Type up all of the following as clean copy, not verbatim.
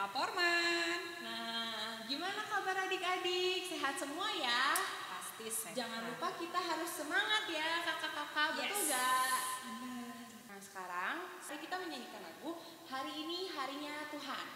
Kak Forman. Nah, gimana kabar adik-adik? Sehat semua ya? Pasti sehat. Jangan lupa kita harus semangat ya kakak-kakak, betul Yes. gak? Nah sekarang, kita menyanyikan lagu Hari Ini Harinya Tuhan.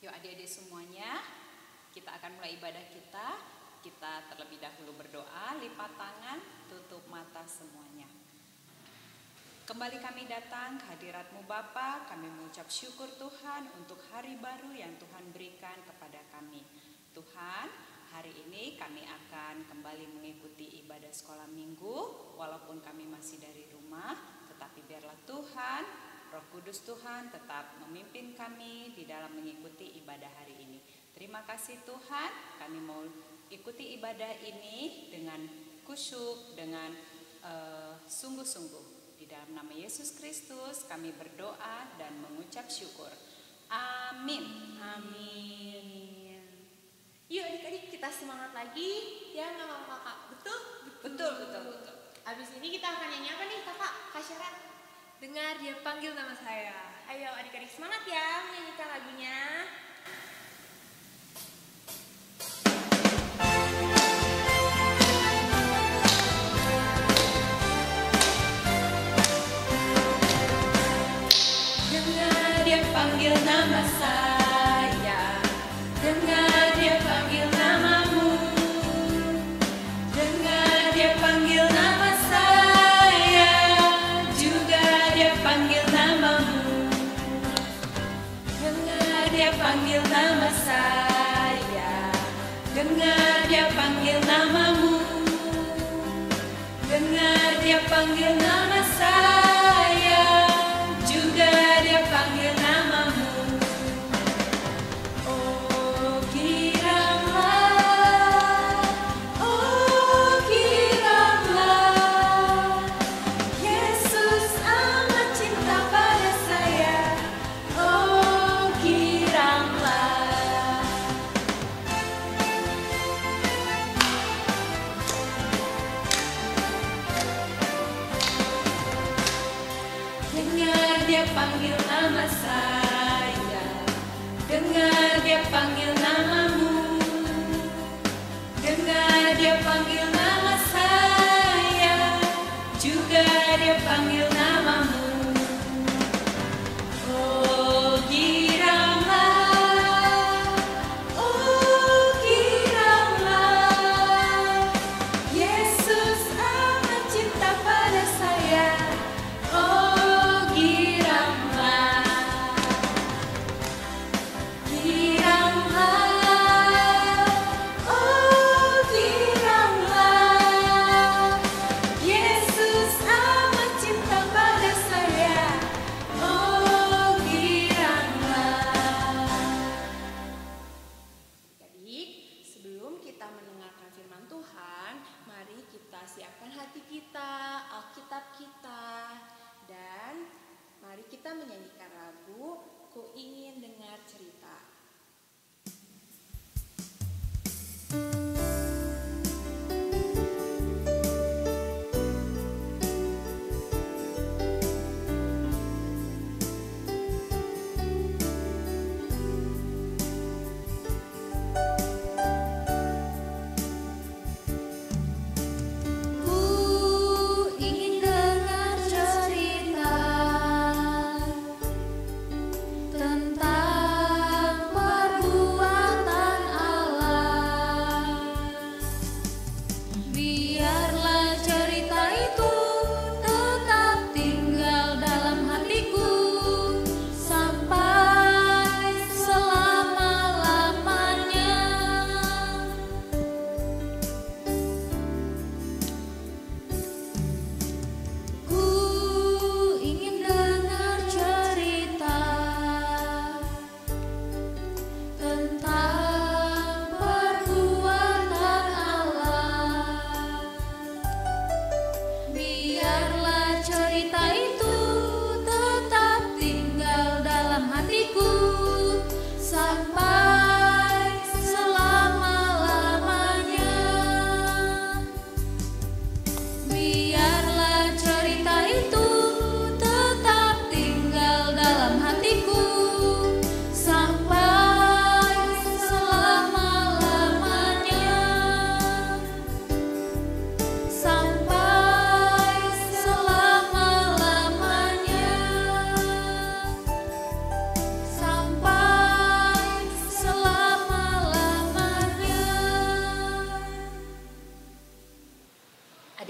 Yuk adik-adik semuanya, kita akan mulai ibadah kita. Kita terlebih dahulu berdoa, lipat tangan, tutup mata semuanya. Kembali kami datang ke hadirat-Mu Bapa, kami mengucap syukur Tuhan untuk hari baru yang Tuhan berikan kepada kami. Tuhan, hari ini kami akan kembali mengikuti ibadah sekolah minggu, walaupun kami masih dari rumah, tetapi biarlah Tuhan, Roh Kudus Tuhan tetap memimpin kami di dalam mengikuti ibadah hari ini. Terima kasih Tuhan, kami mau ikuti ibadah ini dengan khusyuk, dengan sungguh-sungguh. Di dalam nama Yesus Kristus kami berdoa dan mengucap syukur. Amin. Amin. Yuk adik-adik kita semangat lagi ya kakak-kakak. Betul? Betul. Abis ini kita akan nyanyi apa nih kakak? Kak Syara? Dengar dia panggil nama saya. Ayo adik-adik semangat ya menyanyikan lagunya. Dengar dia panggil nama saya. Dengar dia panggil namamu. Dengar dia panggil nama saya. Juga dia panggil namamu. Dengar dia panggil nama saya. Dengar dia panggil namamu. Dengar dia panggil nama saya. Juga dia panggil namamu. Oh kiranya Yesus amat cinta pada saya. Oh kiranya dengar dia panggil nama saya. Dengar dia panggil namamu. Dengar dia panggil nama saya. Juga dia panggil namamu. Oh kiranya Yesus amat cinta pada saya. Oh kiranya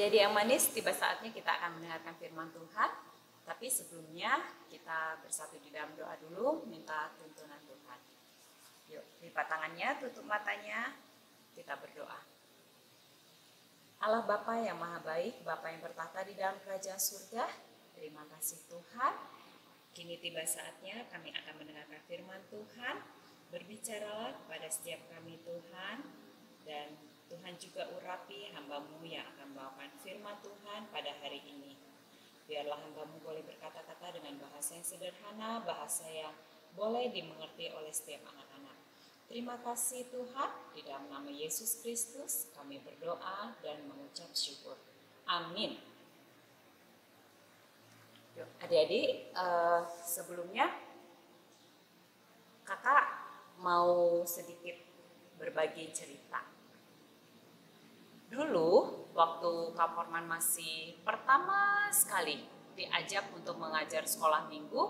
Adik-adik yang manis, tiba saatnya kita akan mendengarkan firman Tuhan. Tapi sebelumnya kita bersatu di dalam doa dulu, minta tuntunan Tuhan. Yuk, lipat tangannya, tutup matanya, kita berdoa. Allah Bapa yang Maha Baik, Bapa yang bertahta di dalam kerajaan surga, terima kasih Tuhan. Kini tiba saatnya kami akan mendengarkan firman Tuhan. Berbicaralah kepada setiap kami Tuhan, dan Tuhan juga urapi hamba-Mu yang akan membawakan firman Tuhan pada hari ini. Biarlah hamba-Mu boleh berkata-kata dengan bahasa yang sederhana, bahasa yang boleh dimengerti oleh setiap anak-anak. Terima kasih Tuhan, di dalam nama Yesus Kristus kami berdoa dan mengucap syukur. Amin. Yuk, adik-adik, sebelumnya kakak mau sedikit berbagi cerita. Dulu, waktu Kak Forman masih pertama sekali diajak untuk mengajar sekolah minggu,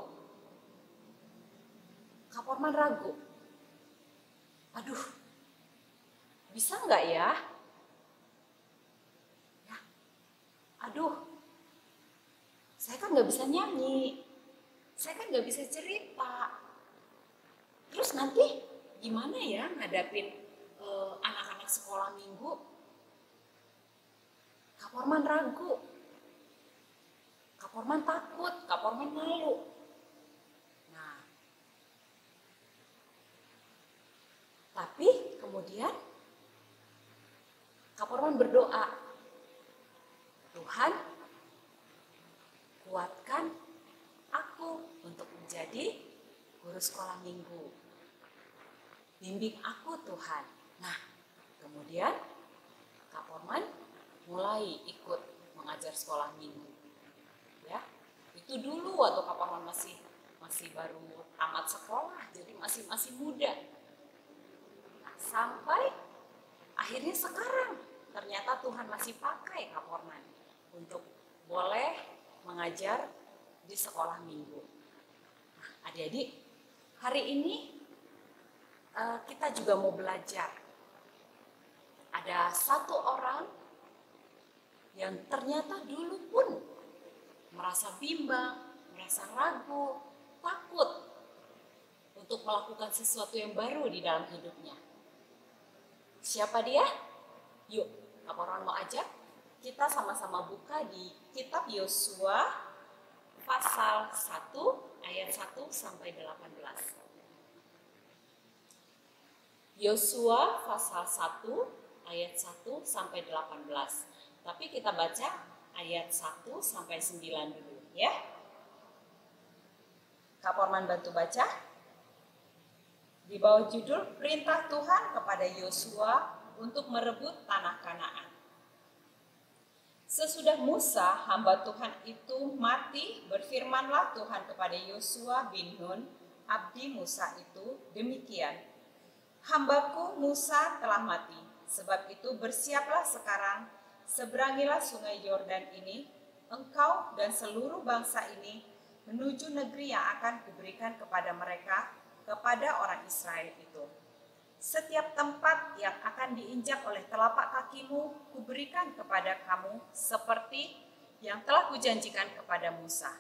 Kak Forman ragu. Aduh, bisa nggak ya? Aduh, saya kan nggak bisa nyanyi, saya kan nggak bisa cerita. Terus nanti gimana ya ngadapin anak-anak sekolah minggu? Kak Forman ragu, Kak Forman takut, Kak Forman malu. Nah, tapi kemudian Kak Forman berdoa, Tuhan, kuatkan aku untuk menjadi guru sekolah minggu. Bimbing aku Tuhan. Nah, kemudian Kak Forman mulai ikut mengajar sekolah minggu. Ya, itu dulu waktu Kak Forman masih baru tamat sekolah, jadi masih muda. Nah, sampai akhirnya sekarang ternyata Tuhan masih pakai Kak Forman untuk boleh mengajar di sekolah minggu. Nah, adik-adik, hari ini kita juga mau belajar. Ada satu orang yang ternyata dulu pun merasa bimbang, merasa ragu, takut untuk melakukan sesuatu yang baru di dalam hidupnya. Siapa dia? Yuk, Kak Forman mau ajak kita sama-sama buka di kitab Yosua pasal 1 ayat 1 sampai 18. Yosua pasal 1 ayat 1 sampai 18. Tapi kita baca ayat 1 sampai 9 dulu ya. Kak Forman bantu baca. Di bawah judul Perintah Tuhan kepada Yosua untuk merebut tanah Kanaan. Sesudah Musa, hamba Tuhan itu mati, berfirmanlah Tuhan kepada Yosua bin Nun, abdi Musa itu, demikian. Hambaku Musa telah mati, sebab itu bersiaplah sekarang, seberangilah sungai Yordan ini, engkau dan seluruh bangsa ini, menuju negeri yang akan kuberikan kepada mereka, kepada orang Israel itu. Setiap tempat yang akan diinjak oleh telapak kakimu, kuberikan kepada kamu seperti yang telah kujanjikan kepada Musa.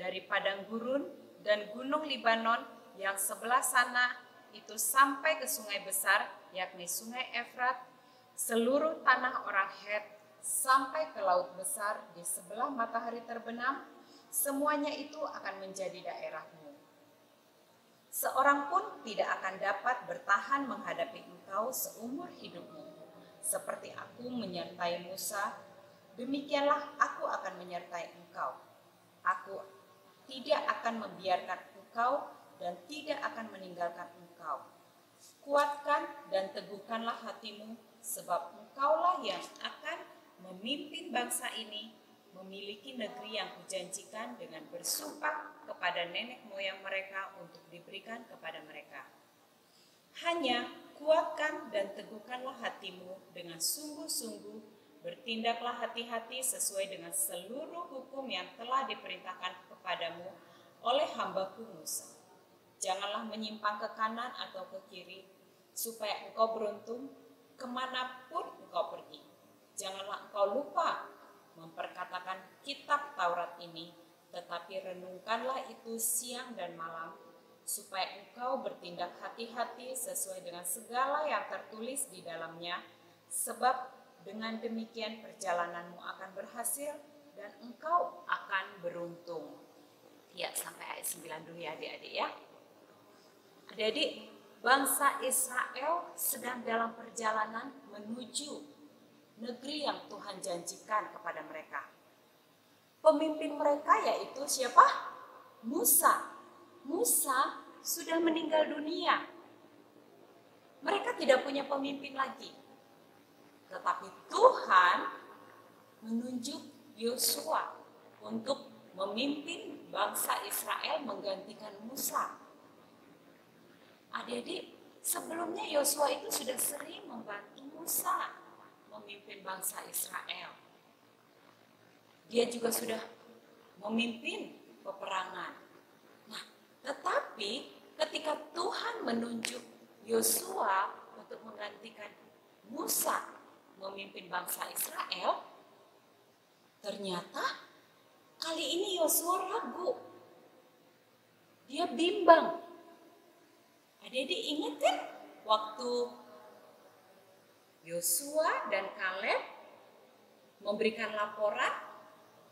Dari padang gurun dan gunung Libanon yang sebelah sana itu sampai ke sungai besar, yakni sungai Efrat, seluruh tanah orang Het, sampai ke laut besar di sebelah matahari terbenam, semuanya itu akan menjadi daerahmu. Seorang pun tidak akan dapat bertahan menghadapi engkau seumur hidupmu. Seperti aku menyertai Musa, demikianlah aku akan menyertai engkau. Aku tidak akan membiarkan engkau dan tidak akan meninggalkan engkau. Kuatkan dan teguhkanlah hatimu, sebab engkaulah yang akan memimpin bangsa ini memiliki negeri yang kujanjikan dengan bersumpah kepada nenek moyang mereka untuk diberikan kepada mereka. Hanya kuatkan dan teguhkanlah hatimu dengan sungguh-sungguh, bertindaklah hati-hati sesuai dengan seluruh hukum yang telah diperintahkan kepadamu oleh hambaku Musa. Janganlah menyimpang ke kanan atau ke kiri, supaya engkau beruntung kemanapun engkau pergi. janganlah engkau lupa memperkatakan kitab Taurat ini, tetapi renungkanlah itu siang dan malam, supaya engkau bertindak hati-hati sesuai dengan segala yang tertulis di dalamnya, sebab dengan demikian perjalananmu akan berhasil dan engkau akan beruntung. Ya, sampai ayat 9 dulu ya adik-adik ya. Adik-adik, bangsa Israel sedang dalam perjalanan menuju negeri yang Tuhan janjikan kepada mereka. Pemimpin mereka yaitu siapa? Musa. Musa sudah meninggal dunia. Mereka tidak punya pemimpin lagi. Tetapi Tuhan menunjuk Yosua untuk memimpin bangsa Israel menggantikan Musa. Adik-adik, sebelumnya Yosua itu sudah sering membantu Musa memimpin bangsa Israel. Dia juga sudah memimpin peperangan. Nah, tetapi ketika Tuhan menunjuk Yosua untuk menggantikan Musa memimpin bangsa Israel, ternyata kali ini Yosua ragu. Dia bimbang. Adik-adik ingat kan waktu Yosua dan Kaleb memberikan laporan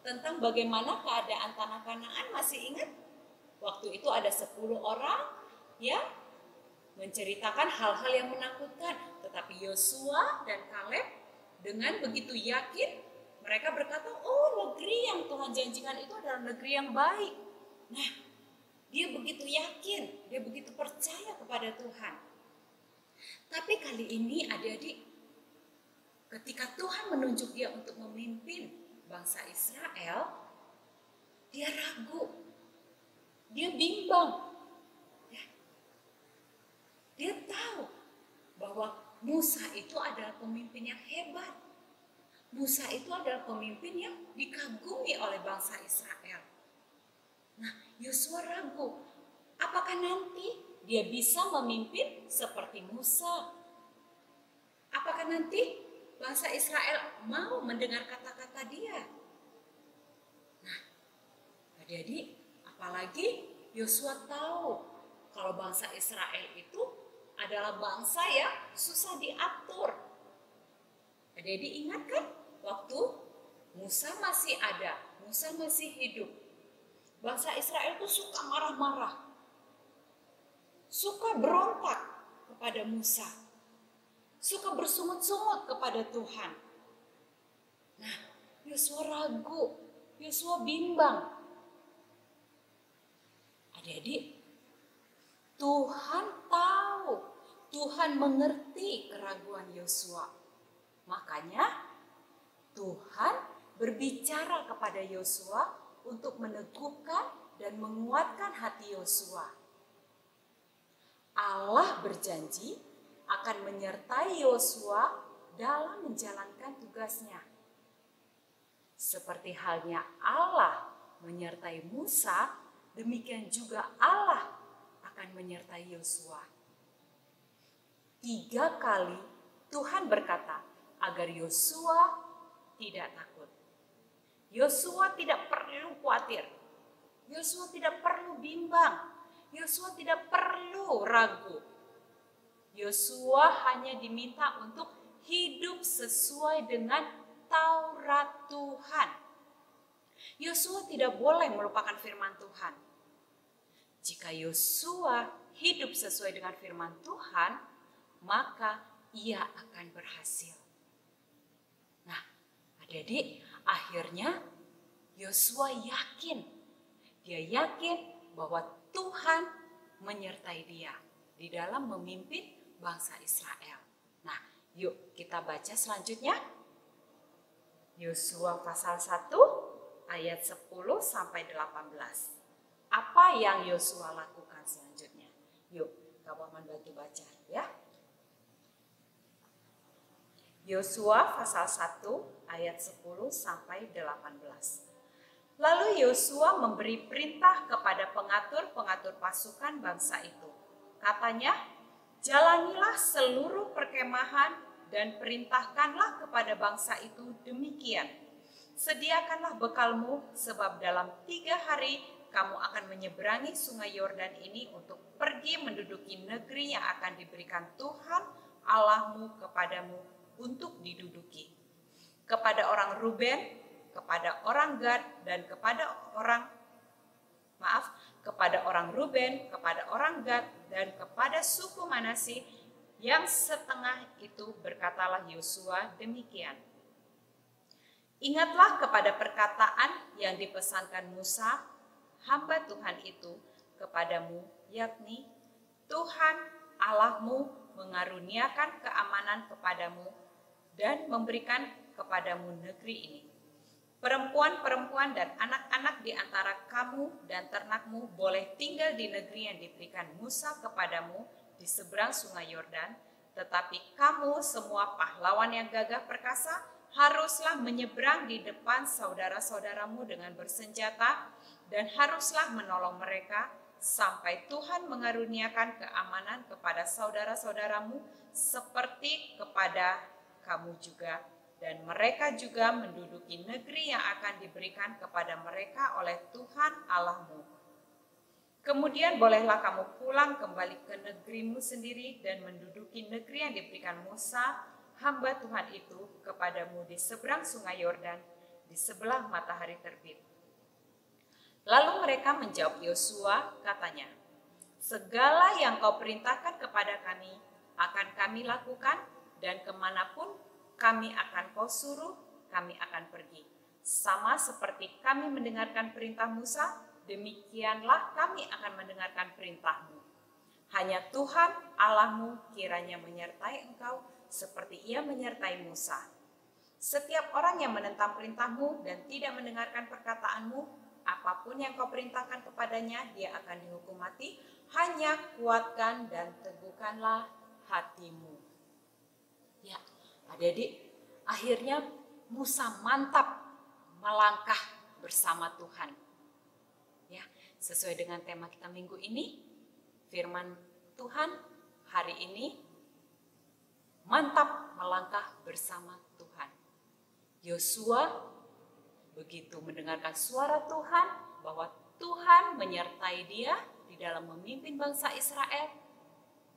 tentang bagaimana keadaan tanah Kanaan, masih ingat? Waktu itu ada 10 orang yang menceritakan hal-hal yang menakutkan. Tetapi Yosua dan Kaleb dengan begitu yakin mereka berkata, oh negeri yang Tuhan janjikan itu adalah negeri yang baik. Nah, dia begitu yakin, dia begitu percaya kepada Tuhan. Tapi kali ini adik-adik, ketika Tuhan menunjuk dia untuk memimpin bangsa Israel, dia ragu, dia bimbang. Dia tahu bahwa Musa itu adalah pemimpin yang hebat. Musa itu adalah pemimpin yang dikagumi oleh bangsa Israel. Nah, Yosua ragu, apakah nanti dia bisa memimpin seperti Musa? Apakah nanti bangsa Israel mau mendengar kata-kata dia? Nah, adik-adik, apalagi Yosua tahu kalau bangsa Israel itu adalah bangsa yang susah diatur. Adik-adik ingat kan waktu Musa masih ada, Musa masih hidup. Bangsa Israel itu suka marah-marah, suka berontak kepada Musa, suka bersungut-sungut kepada Tuhan. Nah, Yosua ragu, Yosua bimbang. Adik-adik, Tuhan tahu, Tuhan mengerti keraguan Yosua. Makanya Tuhan berbicara kepada Yosua untuk meneguhkan dan menguatkan hati Yosua. Allah berjanji akan menyertai Yosua dalam menjalankan tugasnya. Seperti halnya Allah menyertai Musa, demikian juga Allah akan menyertai Yosua. 3 kali Tuhan berkata agar Yosua tidak takut. Yosua tidak perlu khawatir. Yosua tidak perlu bimbang. Yosua tidak perlu ragu. Yosua hanya diminta untuk hidup sesuai dengan Taurat Tuhan. Yosua tidak boleh melupakan firman Tuhan. Jika Yosua hidup sesuai dengan firman Tuhan, maka ia akan berhasil. Nah, adik-adik, akhirnya Yosua yakin. Dia yakin bahwa Tuhan menyertai dia di dalam memimpin bangsa Israel. Nah, yuk kita baca selanjutnya. Yosua pasal 1 ayat 10 sampai 18. Apa yang Yosua lakukan selanjutnya? Yuk, Kak Waman bantu baca ya. Yosua pasal 1 ayat 10 sampai 18. Lalu Yosua memberi perintah kepada pengatur-pengatur pasukan bangsa itu. Katanya, jalanilah seluruh perkemahan dan perintahkanlah kepada bangsa itu demikian. Sediakanlah bekalmu, sebab dalam 3 hari kamu akan menyeberangi sungai Yordan ini untuk pergi menduduki negeri yang akan diberikan Tuhan Allahmu kepadamu untuk diduduki. Kepada orang Ruben, kepada orang Gad, dan kepada orang Ruben, kepada orang Gad, dan kepada suku Manasye yang setengah itu berkatalah Yosua demikian. Ingatlah kepada perkataan yang dipesankan Musa, hamba Tuhan itu, kepadamu, yakni Tuhan Allahmu mengaruniakan keamanan kepadamu dan memberikan kepadamu negeri ini. Perempuan-perempuan dan anak-anak di antara kamu dan ternakmu boleh tinggal di negeri yang diberikan Musa kepadamu di seberang sungai Yordan, tetapi kamu semua pahlawan yang gagah perkasa haruslah menyeberang di depan saudara-saudaramu dengan bersenjata dan haruslah menolong mereka sampai Tuhan mengaruniakan keamanan kepada saudara-saudaramu seperti kepada kamu juga. Dan mereka juga menduduki negeri yang akan diberikan kepada mereka oleh Tuhan Allahmu. Kemudian bolehlah kamu pulang kembali ke negerimu sendiri dan menduduki negeri yang diberikan Musa, hamba Tuhan itu, kepadamu di seberang sungai Yordan, di sebelah matahari terbit. Lalu mereka menjawab Yosua, katanya, segala yang kau perintahkan kepada kami akan kami lakukan, dan kemanapun kami akan kau suruh, kami akan pergi. Sama seperti kami mendengarkan perintah Musa, demikianlah kami akan mendengarkan perintahmu. Hanya Tuhan Allahmu kiranya menyertai engkau seperti ia menyertai Musa. Setiap orang yang menentang perintahmu dan tidak mendengarkan perkataanmu, apapun yang kau perintahkan kepadanya, dia akan dihukum mati. Hanya kuatkan dan teguhkanlah hatimu. Ya, adik-adik, akhirnya Musa mantap melangkah bersama Tuhan. Ya, sesuai dengan tema kita minggu ini, firman Tuhan hari ini, mantap melangkah bersama Tuhan. Yosua begitu mendengarkan suara Tuhan, bahwa Tuhan menyertai dia di dalam memimpin bangsa Israel,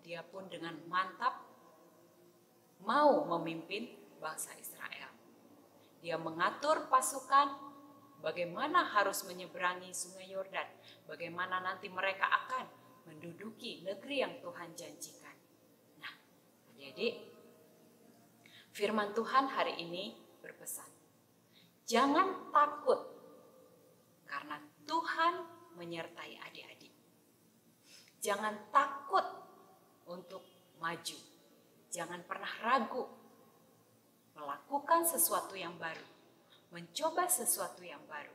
dia pun dengan mantap mau memimpin bangsa Israel. Dia mengatur pasukan bagaimana harus menyeberangi sungai Yordan, bagaimana nanti mereka akan menduduki negeri yang Tuhan janjikan. Nah, adik-adik, firman Tuhan hari ini berpesan, jangan takut karena Tuhan menyertai adik-adik. Jangan takut untuk maju. Jangan pernah ragu melakukan sesuatu yang baru, mencoba sesuatu yang baru.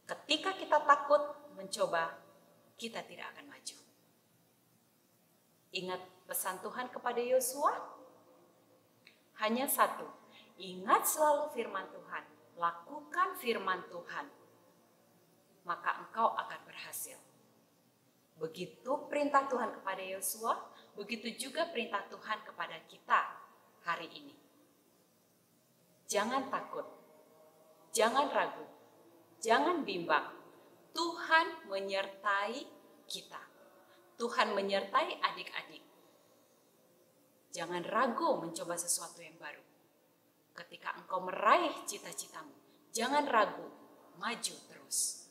Ketika kita takut mencoba, kita tidak akan maju. Ingat pesan Tuhan kepada Yosua? Hanya satu, ingat selalu firman Tuhan, lakukan firman Tuhan, maka engkau akan berhasil. Begitu perintah Tuhan kepada Yosua, begitu juga perintah Tuhan kepada kita hari ini. Jangan takut, jangan ragu, jangan bimbang. Tuhan menyertai kita. Tuhan menyertai adik-adik. Jangan ragu mencoba sesuatu yang baru. Ketika engkau meraih cita-citamu, jangan ragu, maju terus.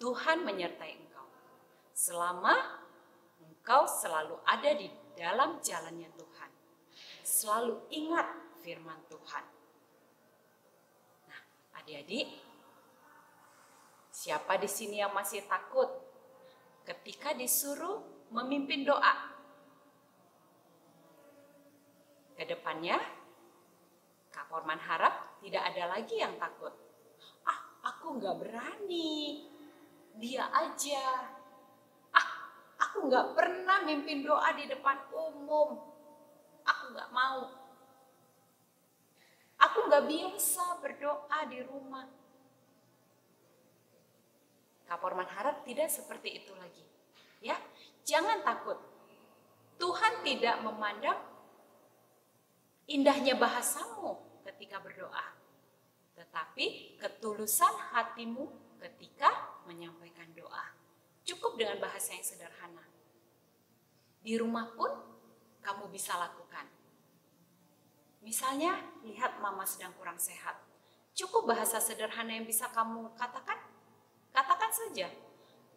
Tuhan menyertai engkau. Selama engkau selalu ada di dalam jalannya Tuhan. Selalu ingat firman Tuhan. Nah, adik-adik, siapa di sini yang masih takut ketika disuruh memimpin doa? Kedepannya, Kak Forman harap tidak ada lagi yang takut. Aku nggak berani, dia aja. Aku nggak pernah mimpin doa di depan umum. Aku nggak mau. Aku nggak biasa berdoa di rumah. Kak Forman harap tidak seperti itu lagi. Ya, jangan takut. Tuhan tidak memandang indahnya bahasamu ketika berdoa, tetapi ketulusan hatimu ketika menyampaikan doa. Cukup dengan bahasa yang sederhana. Di rumah pun kamu bisa lakukan. Misalnya, lihat mama sedang kurang sehat. Cukup bahasa sederhana yang bisa kamu katakan. Katakan saja,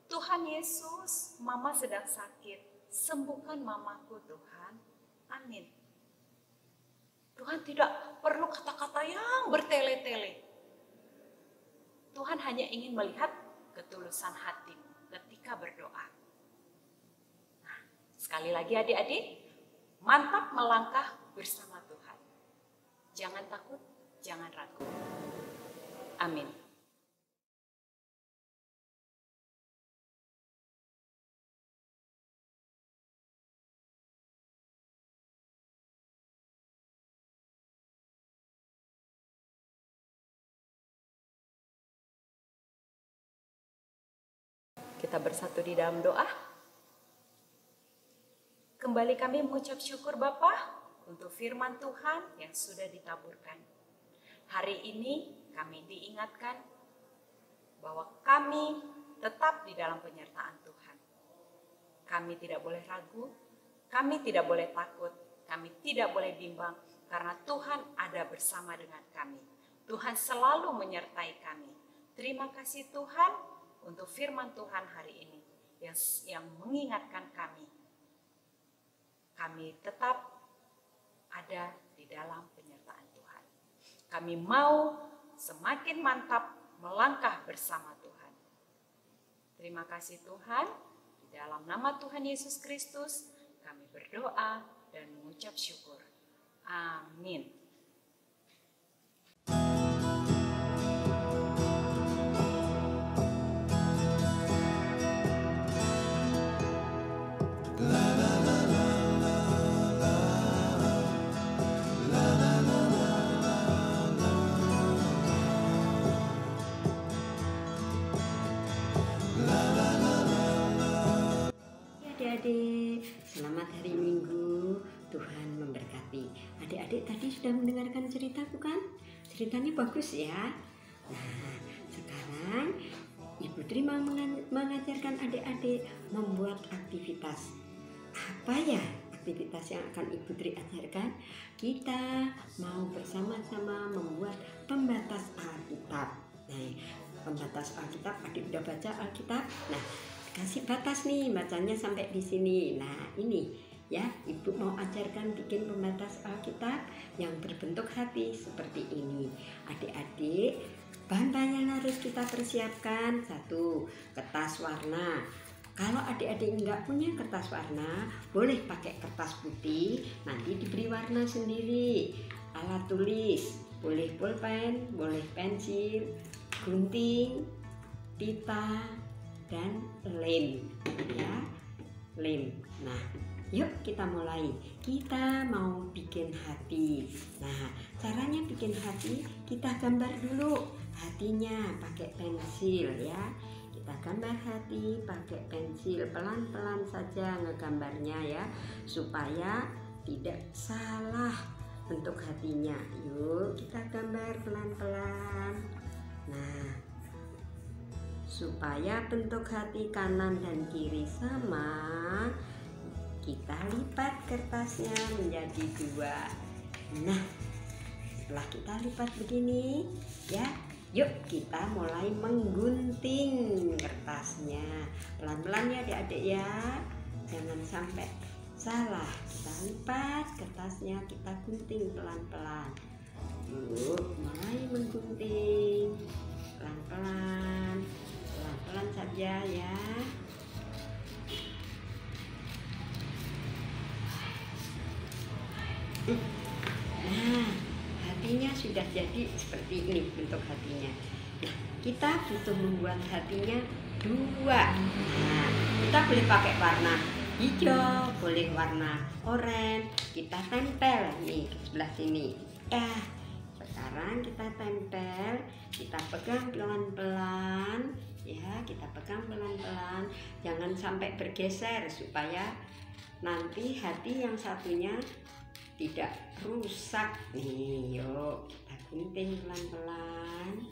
Tuhan Yesus, mama sedang sakit. Sembuhkan mamaku Tuhan. Amin. Tuhan tidak perlu kata-kata yang bertele-tele. Tuhan hanya ingin melihat ketulusan hatimu ketika berdoa. Nah, sekali lagi adik-adik, mantap melangkah bersama Tuhan. Jangan takut, jangan ragu. Amin. Kita bersatu di dalam doa. Kembali kami mengucap syukur Bapa untuk firman Tuhan yang sudah ditaburkan. Hari ini kami diingatkan bahwa kami tetap di dalam penyertaan Tuhan. Kami tidak boleh ragu, kami tidak boleh takut, kami tidak boleh bimbang karena Tuhan ada bersama dengan kami. Tuhan selalu menyertai kami. Terima kasih Tuhan untuk firman Tuhan hari ini yang mengingatkan kami. Kami tetap ada di dalam penyertaan Tuhan. Kami mau semakin mantap melangkah bersama Tuhan. Terima kasih Tuhan. Di dalam nama Tuhan Yesus Kristus kami berdoa dan mengucap syukur. Amin. Adik-adik, selamat hari Minggu. Tuhan memberkati. Adik-adik tadi sudah mendengarkan cerita bukan? Ceritanya bagus ya. Nah, sekarang Ibu Tri mau mengajarkan adik-adik membuat aktivitas. Apa ya aktivitas yang akan Ibu Tri ajarkan? Kita mau bersama-sama membuat pembatas Alkitab. Nah, pembatas Alkitab, adik udah baca Alkitab? Nah, kasih batas nih, bacanya sampai di sini. Nah, ini ya, Ibu mau ajarkan bikin pembatas Alkitab yang berbentuk hati seperti ini. Adik-adik, bahan-bahan yang harus kita persiapkan: 1, kertas warna. Kalau adik-adik nggak punya kertas warna, boleh pakai kertas putih, nanti diberi warna sendiri. Alat tulis, boleh pulpen, boleh pensil, gunting, pita, dan lem ya, lem. Nah, yuk kita mulai. Kita mau bikin hati. Nah, caranya bikin hati, kita gambar dulu hatinya pakai pensil ya. Kita gambar hati pakai pensil, pelan-pelan saja ngegambarnya ya, supaya tidak salah bentuk hatinya. Yuk kita gambar pelan-pelan. Nah, supaya bentuk hati kanan dan kiri sama, kita lipat kertasnya menjadi 2. Nah, setelah kita lipat begini ya, yuk kita mulai menggunting kertasnya. Pelan-pelan ya adik-adik ya, jangan sampai salah. Kita lipat kertasnya, kita gunting pelan-pelan. Yuk mulai menggunting pelan-pelan, pelan-pelan saja ya. Nah, hatinya sudah jadi seperti ini bentuk hatinya. Nah, kita butuh membuat hatinya 2. Nah, kita boleh pakai warna hijau, boleh warna oranye. Kita tempel nih ke sebelah sini. Sekarang kita tempel, kita pegang pelan-pelan ya, kita pegang pelan-pelan, jangan sampai bergeser supaya nanti hati yang satunya tidak rusak. Nih, yuk kita gunting pelan-pelan.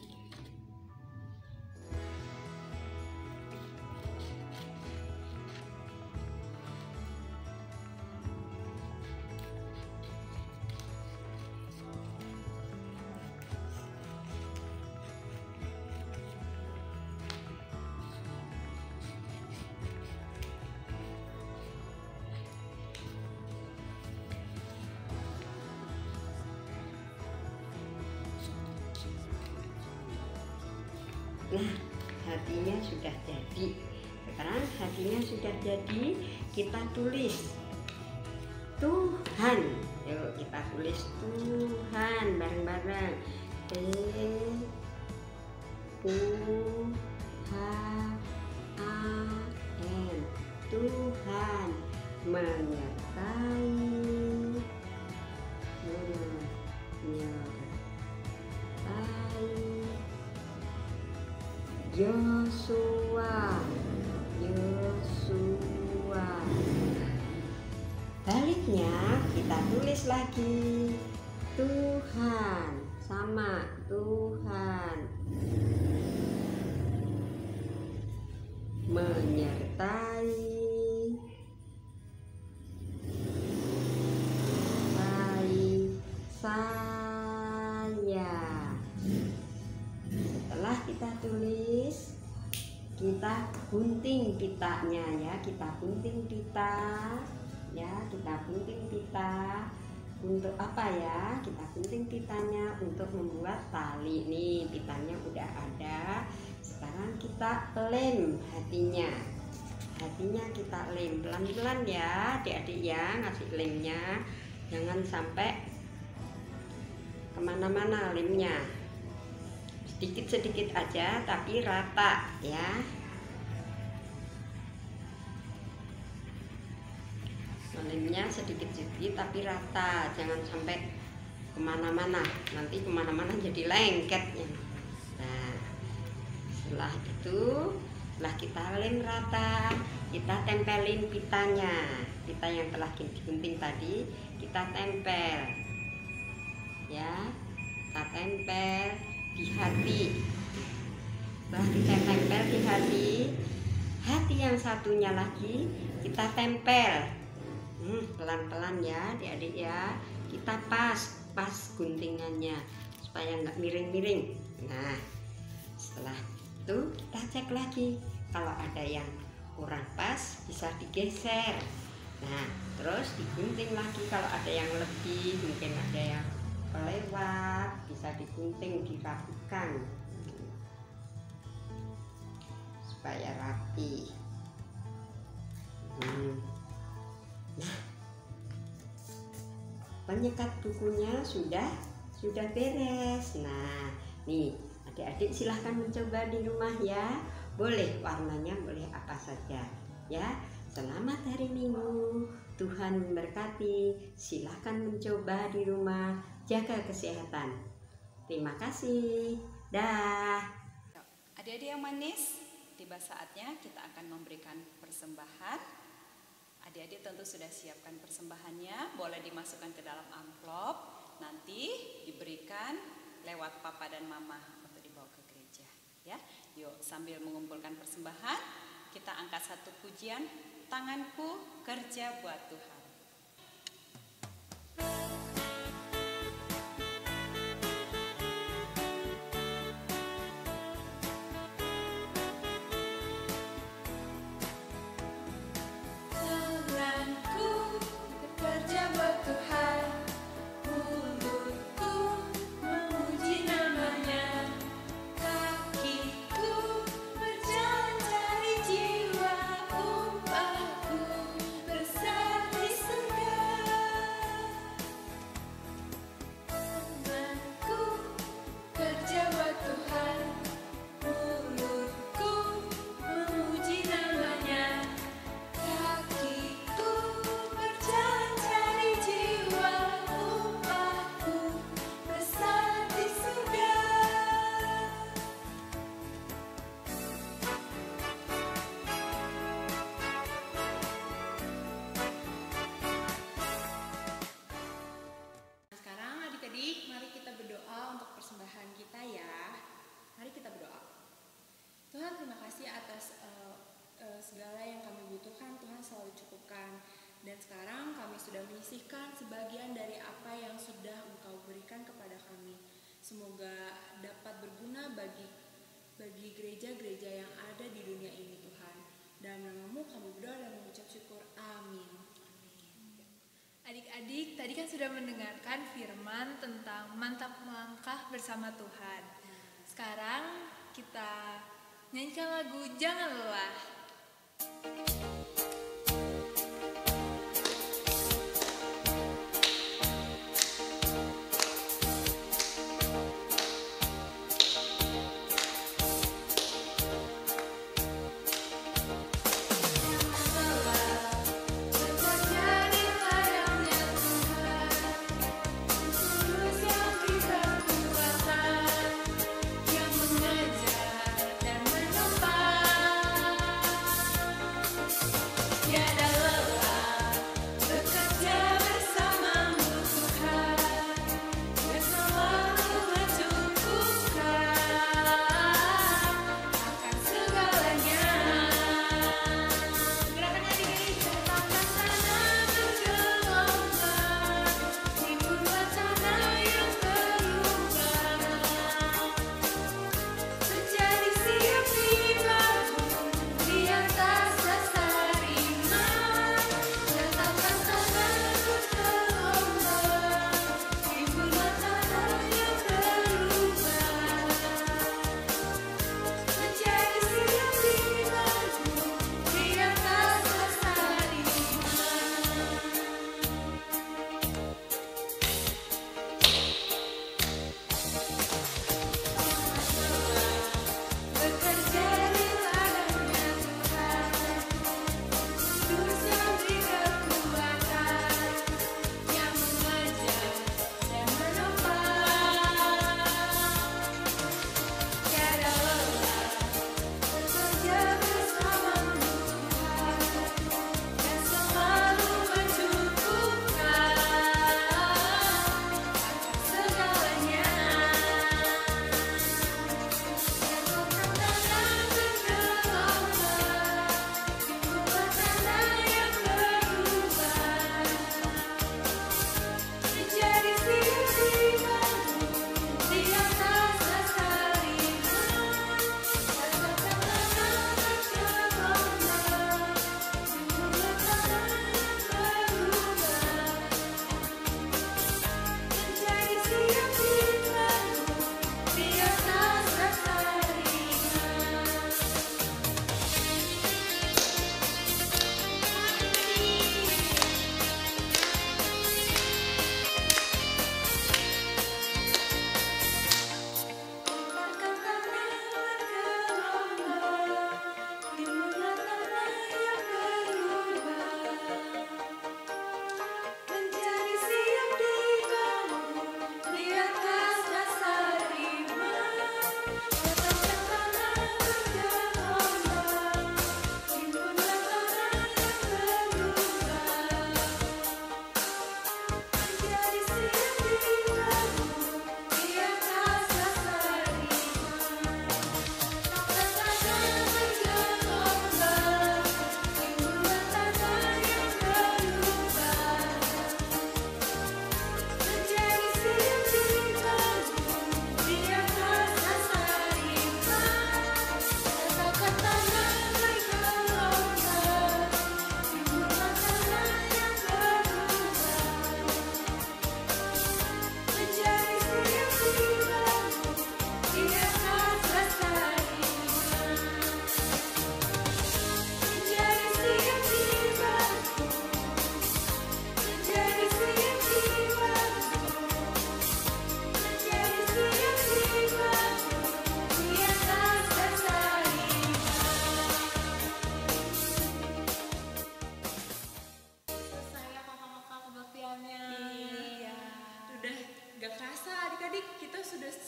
Nah, hatinya sudah jadi. Sekarang hatinya sudah jadi, kita tulis Tuhan. Yuk kita tulis Tuhan bareng-bareng. T-U-H-A-N, Tuhan menyertai Yosua. Baliknya kita tulis lagi Tuhan, sama Tuhan menyertai saya. Setelah kita tulis, kita gunting pitanya ya, kita gunting pita ya, kita gunting pita untuk apa ya? Kita gunting pitanya untuk membuat tali. Nih pitanya udah ada. Sekarang kita lem hatinya. Hatinya kita lem pelan-pelan ya adik-adik ya, ngasih lemnya. Jangan sampai kemana-mana lemnya. Sedikit-sedikit aja tapi rata ya. Lemnya sedikit-sedikit tapi rata, jangan sampai kemana-mana, nanti kemana-mana jadi lengket ya. Nah setelah itu, setelah kita lem rata, kita tempelin pitanya. Pita yang telah digunting tadi kita tempel ya, kita tempel di hati. Setelah kita tempel di hati, hati yang satunya lagi kita tempel pelan-pelan ya adik-adik ya. Kita pas guntingannya supaya nggak miring-miring. Nah setelah itu kita cek lagi, kalau ada yang kurang pas bisa digeser. Nah terus digunting lagi, kalau ada yang lebih, mungkin ada yang kelewat, bisa digunting, dirapikan supaya rapi. Nah, penyekat bukunya sudah beres. Nah, nih adik-adik silahkan mencoba di rumah ya. Boleh warnanya boleh apa saja ya. Selamat hari Minggu, Tuhan memberkati. Silahkan mencoba di rumah, jaga kesehatan. Terima kasih. Dah. Adik-adik yang manis, tiba saatnya kita akan memberikan persembahan. Adik-adik tentu sudah siapkan persembahannya, boleh dimasukkan ke dalam amplop, nanti diberikan lewat papa dan mama untuk dibawa ke gereja ya. Yuk sambil mengumpulkan persembahan, kita angkat satu pujian, tanganku kerja buat Tuhan. Berjalan cari jiwa umpahku, bersabdi bersihkan sebagian dari apa yang sudah Engkau berikan kepada kami. Semoga dapat berguna bagi gereja-gereja yang ada di dunia ini, Tuhan. Dalam nama-Mu kami berdoa dan mengucap syukur. Amin. Adik-adik, tadi kan sudah mendengarkan firman tentang mantap melangkah bersama Tuhan. Sekarang kita nyanyikan lagu Jangan Lelah.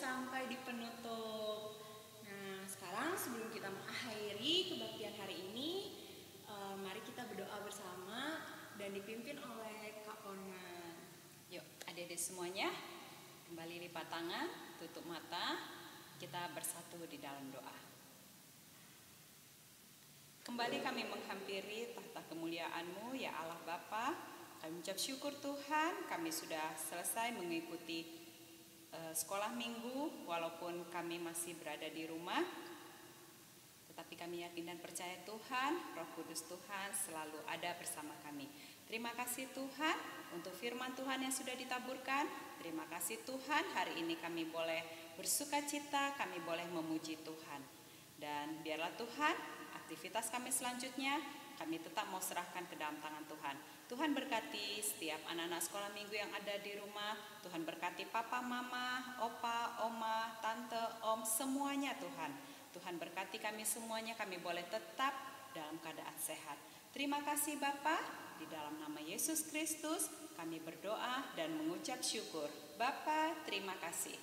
sampai di penutup. Nah, sekarang sebelum kita mengakhiri kebaktian hari ini, mari kita berdoa bersama dan dipimpin oleh Kak Onan. Yuk, adik-adik semuanya, kembali lipat tangan, tutup mata, kita bersatu di dalam doa. Kembali kami menghampiri tahta kemuliaan-Mu, ya Allah Bapa. Kami mengucap syukur Tuhan, kami sudah selesai mengikuti sekolah minggu walaupun kami masih berada di rumah. Tetapi kami yakin dan percaya Tuhan, Roh Kudus Tuhan selalu ada bersama kami. Terima kasih Tuhan untuk firman Tuhan yang sudah ditaburkan. Terima kasih Tuhan, hari ini kami boleh bersuka cita, kami boleh memuji Tuhan. Dan biarlah Tuhan, aktivitas kami selanjutnya, kami tetap mau serahkan ke dalam tangan Tuhan. Tuhan berkati setiap anak-anak sekolah minggu yang ada di rumah. Tuhan berkati papa, mama, opa, oma, tante, om, semuanya Tuhan. Tuhan berkati kami semuanya, kami boleh tetap dalam keadaan sehat. Terima kasih Bapa, di dalam nama Yesus Kristus kami berdoa dan mengucap syukur. Bapa, terima kasih.